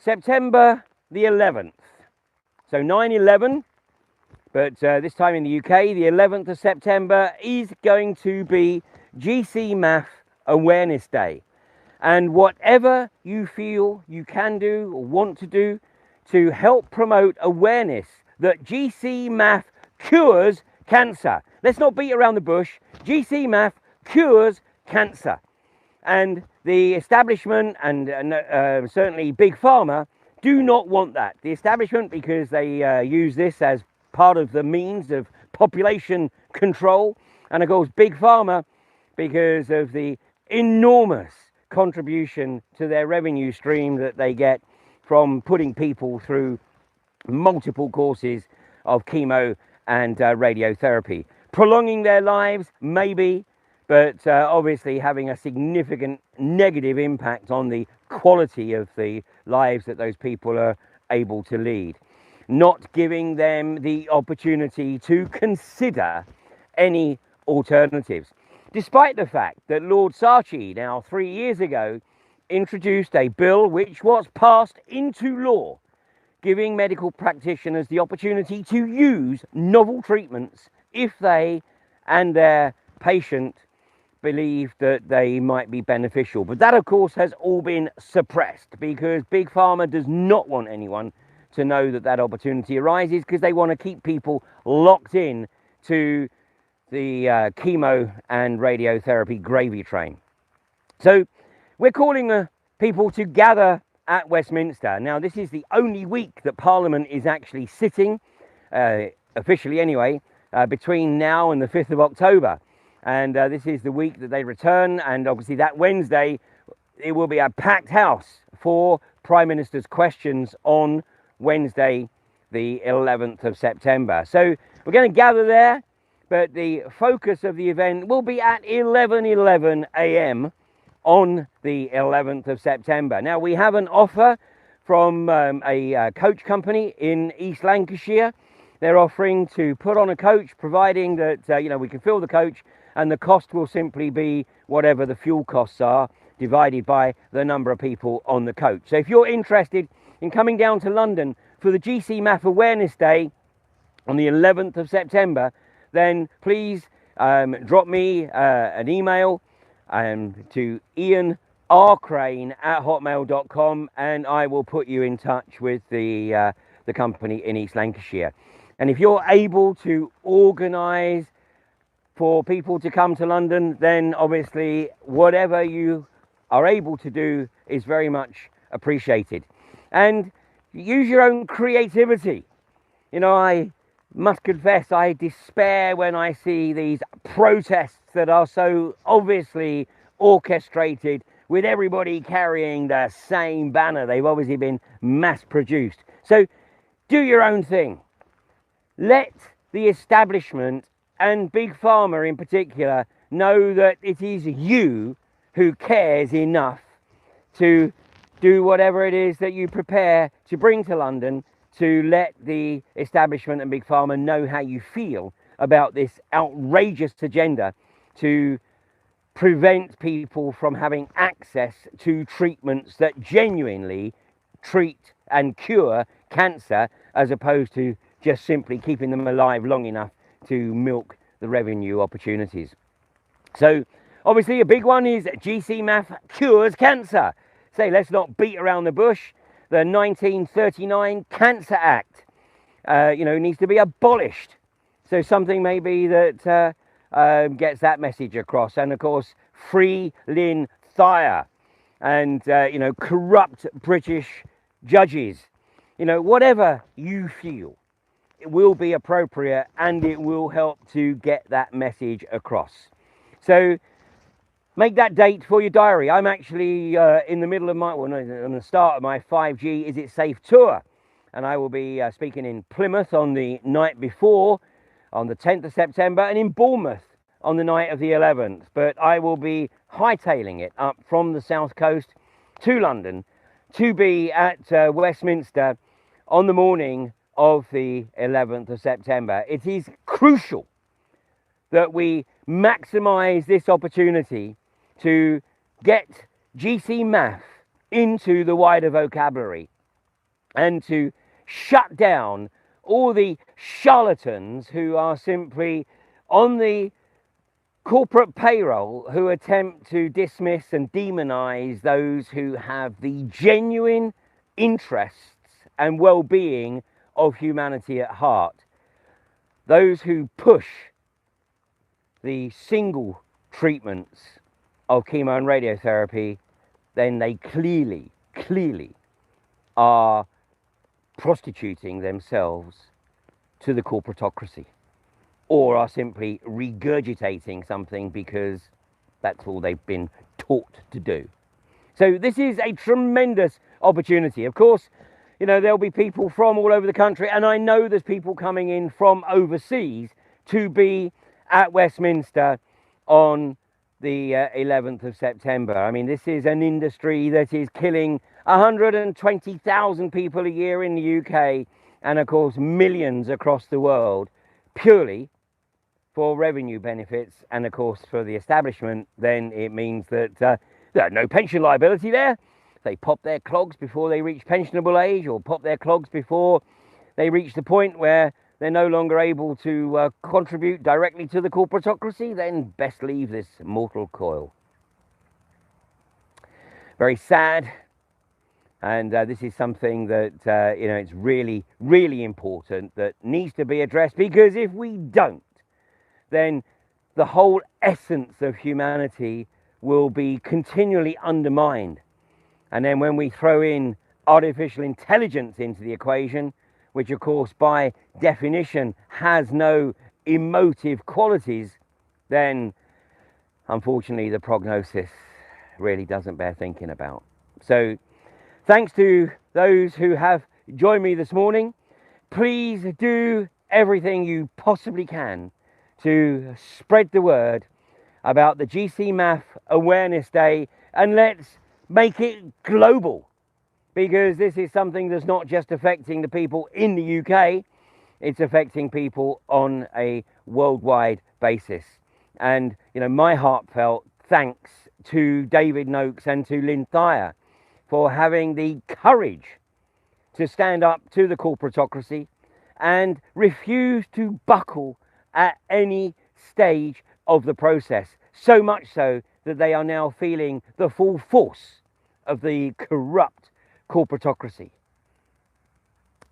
September the 11th. So 9/11, but this time in the UK, the 11th of September is going to be GC Math Awareness Day. And whatever you feel you can do or want to do to help promote awareness that GC Math cures cancer. Let's not beat around the bush. GC Math cures cancer. And the establishment and certainly Big Pharma do not want that. The establishment, because they use this as part of the means of population control. And of course, Big Pharma, because of the enormous contribution to their revenue stream that they get from putting people through multiple courses of chemo and radiotherapy. Prolonging their lives, maybe, but obviously having a significant negative impact on the quality of the lives that those people are able to lead. Not giving them the opportunity to consider any alternatives. Despite the fact that Lord Saatchi, now 3 years ago, introduced a bill which was passed into law, giving medical practitioners the opportunity to use novel treatments if they and their patient believe that they might be beneficial. But that, of course, has all been suppressed because Big Pharma does not want anyone to know that that opportunity arises, because they want to keep people locked in to the chemo and radiotherapy gravy train. So we're calling people to gather at Westminster. Now, this is the only week that Parliament is actually sitting, officially anyway, between now and the 5th of October. And this is the week that they return. And obviously that Wednesday, it will be a packed house for Prime Minister's questions on Wednesday, the 11th of September. So we're going to gather there, but the focus of the event will be at 11:11 a.m. on the 11th of September. Now, we have an offer from a coach company in East Lancashire. They're offering to put on a coach, providing that we can fill the coach, and the cost will simply be whatever the fuel costs are, divided by the number of people on the coach. So if you're interested in coming down to London for the GC Math Awareness Day on the 11th of September, then please drop me an email to ianrcrane@hotmail.com, and I will put you in touch with the company in East Lancashire. And if you're able to organise for people to come to London, then obviously whatever you are able to do is very much appreciated. And use your own creativity. I must confess, I despair when I see these protests that are so obviously orchestrated, with everybody carrying the same banner. They've obviously been mass produced. So do your own thing. Let the establishment and Big Pharma in particular know that it is you who cares enough to do whatever it is that you prepare to bring to London, to let the establishment and Big Pharma know how you feel about this outrageous agenda to prevent people from having access to treatments that genuinely treat and cure cancer, as opposed to just simply keeping them alive long enough to milk the revenue opportunities. So obviously a big one is GC Math cures cancer. Say, let's not beat around the bush. The 1939 Cancer Act, needs to be abolished. So something maybe that gets that message across. And of course, free Lynn Thayer and, corrupt British judges. Whatever you feel, it will be appropriate and it will help to get that message across. So make that date for your diary. I'm actually in the middle of on the start of my 5G Is It Safe tour. And I will be speaking in Plymouth on the night before, on the 10th of September, and in Bournemouth on the night of the 11th. But I will be hightailing it up from the south coast to London to be at Westminster on the morning of the 11th of September. It is crucial that we maximise this opportunity to get GC Math into the wider vocabulary. and to shut down all the charlatans who are simply on the corporate payroll, who attempt to dismiss and demonize those who have the genuine interests and well-being of humanity at heart. Those who push the single treatments of chemo and radiotherapy, then they clearly are prostituting themselves to the corporatocracy, or are simply regurgitating something because that's all they've been taught to do. So this is a tremendous opportunity. Of course, you know, there'll be people from all over the country, and I know there's people coming in from overseas to be at Westminster on the 11th of September. I mean, this is an industry that is killing 120,000 people a year in the UK, and of course millions across the world, purely for revenue benefits. And of course for the establishment, then it means that there's no pension liability there. They pop their clogs before they reach pensionable age, or pop their clogs before they reach the point where they're no longer able to contribute directly to the corporatocracy, then best leave this mortal coil. Very sad. And this is something that, you know, it's really important, that needs to be addressed, because if we don't, then the whole essence of humanity will be continually undermined. And then when we throw in artificial intelligence into the equation, which of course by definition has no emotive qualities, then unfortunately the prognosis really doesn't bear thinking about. So thanks to those who have joined me this morning. Please do everything you possibly can to spread the word about the GC Awareness Day, and let's make it global, because this is something that's not just affecting the people in the UK, it's affecting people on a worldwide basis. And, you know, my heartfelt thanks to David Noakes and to Lynn Thayer for having the courage to stand up to the corporatocracy and refuse to buckle at any stage of the process. So much so that they are now feeling the full force of the corrupt corporatocracy.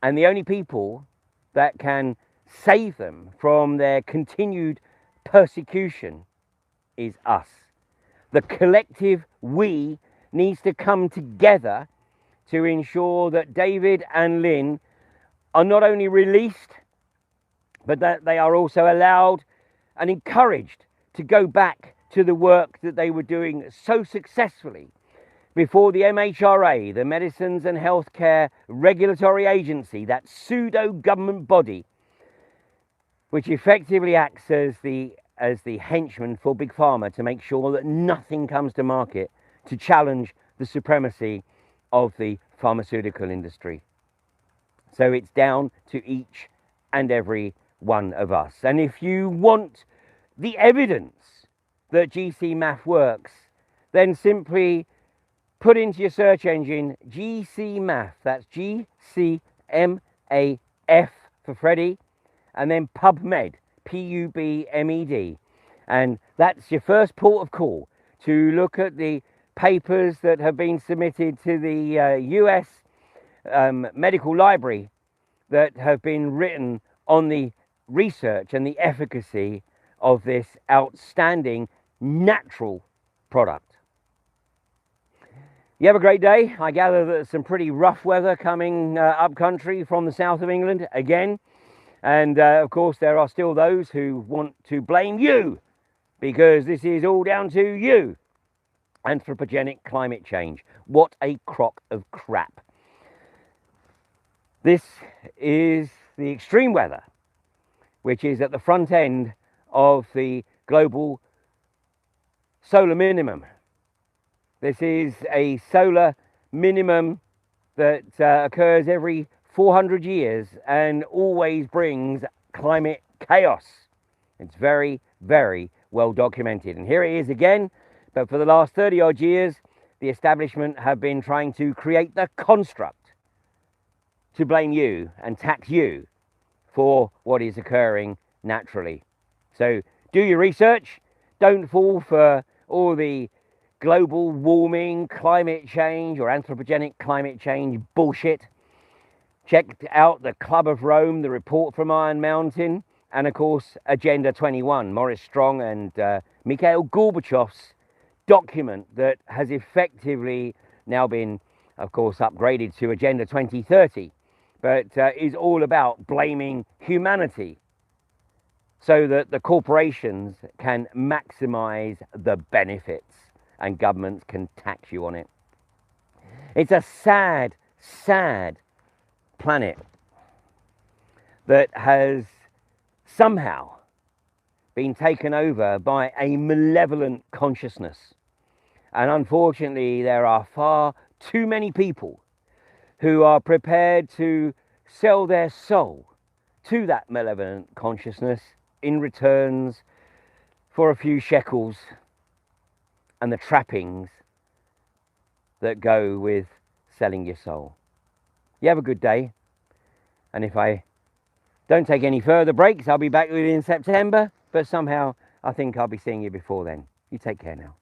And the only people that can save them from their continued persecution is us. The collective we needs to come together to ensure that David and Lynn are not only released, but that they are also allowed and encouraged to go back to the work that they were doing so successfully before the MHRA, the Medicines and Healthcare Regulatory Agency, that pseudo-government body, which effectively acts as the henchman for Big Pharma to make sure that nothing comes to market to challenge the supremacy of the pharmaceutical industry. So it's down to each and every one of us. And if you want the evidence that GC Math works, then simply put into your search engine GC Math, that's GCMAF for Freddy, and then PubMed, PUBMED. And that's your first port of call to look at the papers that have been submitted to the US Medical Library that have been written on the research and the efficacy of this outstanding natural product. You have a great day. I gather that there's some pretty rough weather coming up country from the south of England again. And of course, there are still those who want to blame you, because this is all down to you. Anthropogenic climate change. What a crock of crap. This is the extreme weather, which is at the front end of the global solar minimum. This is a solar minimum that occurs every 400 years and always brings climate chaos. It's very, very well documented. And here it is again. But for the last 30 odd years, the establishment have been trying to create the construct to blame you and tax you for what is occurring naturally. So do your research. Don't fall for all the global warming, climate change, or anthropogenic climate change bullshit. Check out the Club of Rome, the report from Iron Mountain, and of course Agenda 21, Maurice Strong and Mikhail Gorbachev's document that has effectively now been, of course, upgraded to Agenda 2030, but is all about blaming humanity so that the corporations can maximize the benefits and governments can tax you on it. It's a sad, sad planet that has somehow been taken over by a malevolent consciousness. And unfortunately, there are far too many people who are prepared to sell their soul to that malevolent consciousness in returns for a few shekels and the trappings that go with selling your soul. You have a good day. And if I don't take any further breaks, I'll be back with you in September. But somehow I think I'll be seeing you before then. You take care now.